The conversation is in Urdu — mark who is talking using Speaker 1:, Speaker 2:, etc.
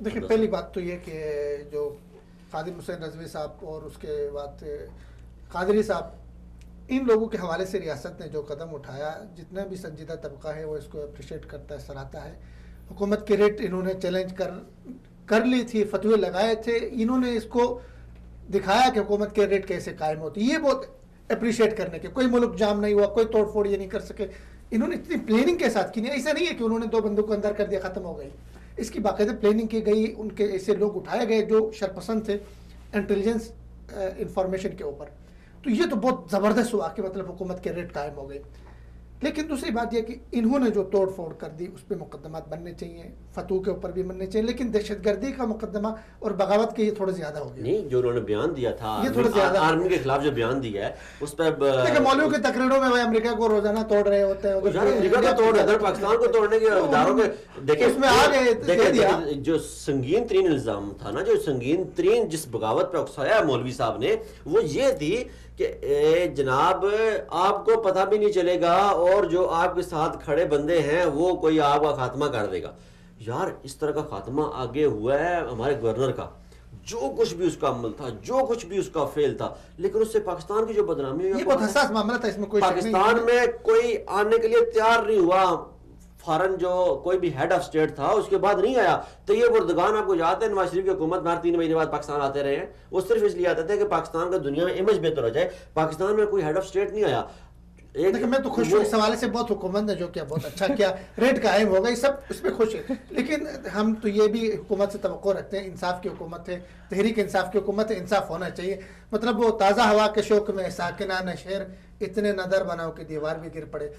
Speaker 1: دیکھیں پہلی بات تو یہ کہ جو خادم حسین رضوی صاحب اور اس کے بعد قادری صاحب، ان لوگوں کے حوالے سے ریاست نے جو قدم اٹھایا، جتنا بھی سنجیدہ طبقہ ہے وہ اس کو اپریشیٹ کرتا ہے، سراہتا ہے. حکومت کے ریٹ انہوں نے چیلنج کر لی تھی، فتوے لگائے تھے، انہوں نے اس کو دکھایا کہ حکومت کے ریٹ کیسے قائم ہوتی. یہ بہت اپریشیٹ کرنے کے، کوئی ملک جام نہیں ہوا، کوئی توڑ پھوڑ یہ نہیں کر سکے. انہوں نے اتنی پلاننگ کے ساتھ کی نہیں. ایسا نہیں ہے کہ انہوں نے 2 بندوں کو اندر کر دیا ختم ہو گئی. اس کی باقاعدہ پلاننگ کی گئی. ان کے ایسے لوگ اٹھائے گئے جو شرپسند تھے انٹیلیجنس انفارمیشن کے اوپر. تو یہ تو بہت زبردست ہوا کہ مطلب حکومت کے ریٹ قائم ہو گئے. لیکن دوسری بات یہ کہ انہوں نے جو توڑ پھوڑ کر دی اس پہ مقدمات بننے چاہیے، فتو کے اوپر بھی بننے چاہیے. لیکن دہشت گردی کا مقدمہ اور بغاوت کے یہ تھوڑا زیادہ ہو گیا.
Speaker 2: نہیں، جو انہوں نے بیان دیا تھا
Speaker 1: یہ تھوڑا زیادہ
Speaker 2: آرمی کے خلاف جو بیان دیا ہے اس پہ
Speaker 1: دیکھیں مولویوں کی تقریروں میں وہ امریکہ کو روزانہ توڑ رہے ہوتے ہیں.
Speaker 2: امریکہ کو توڑ ادھر پاکستان کو توڑنے کے اداروں کے دیکھیں
Speaker 1: اس میں آ گئے.
Speaker 2: جو سنگین ترین الزام تھا نا، جو سنگین ترین جس بغاوت پہ اکسایا مولوی صاحب نے، وہ یہ تھی کہ جناب آپ کو پتہ بھی نہیں چلے گا اور جو آپ کے ساتھ کھڑے بندے ہیں وہ کوئی آپ کا خاتمہ کر دے گا. یار اس طرح کا خاتمہ آگے ہوا ہے ہمارے گورنر کا. جو کچھ بھی اس کا عمل تھا، جو کچھ بھی اس کا فیل تھا، لیکن اس سے پاکستان کی جو بدنامی ہوئی،
Speaker 1: یہ بہت حساس معاملہ تھا. اس میں کوئی
Speaker 2: پاکستان میں کوئی آنے کے لیے تیار نہیں ہوا. فارن جو کوئی بھی ہیڈ آف اسٹیٹ تھا اس کے بعد نہیں آیا. طیب اردگان آپ کو یاد ہے نواز شریف کی حکومت میں 3 مہینے بعد پاکستان آتے رہے ہیں. وہ صرف اس لیے آتے تھے کہ پاکستان کا دنیا میں امیج بہتر ہو جائے. پاکستان میں کوئی ہیڈ آف اسٹیٹ نہیں آیا.
Speaker 1: دیکھیں میں تو خوش ہوں اس حوالے سے. بہت حکومت نے جو کیا بہت اچھا کیا، ریٹ قائم ہو گئی، سب اس پہ خوش ہے. لیکن ہم تو یہ بھی حکومت سے توقع رکھتے ہیں، انصاف کی حکومت ہے، تحریک انصاف کی حکومت ہے، انصاف ہونا چاہیے. مطلب وہ تازہ ہوا کے شوق میں ساکنان شہر اتنے نظر بناؤ کہ دیوار بھی گر پڑے.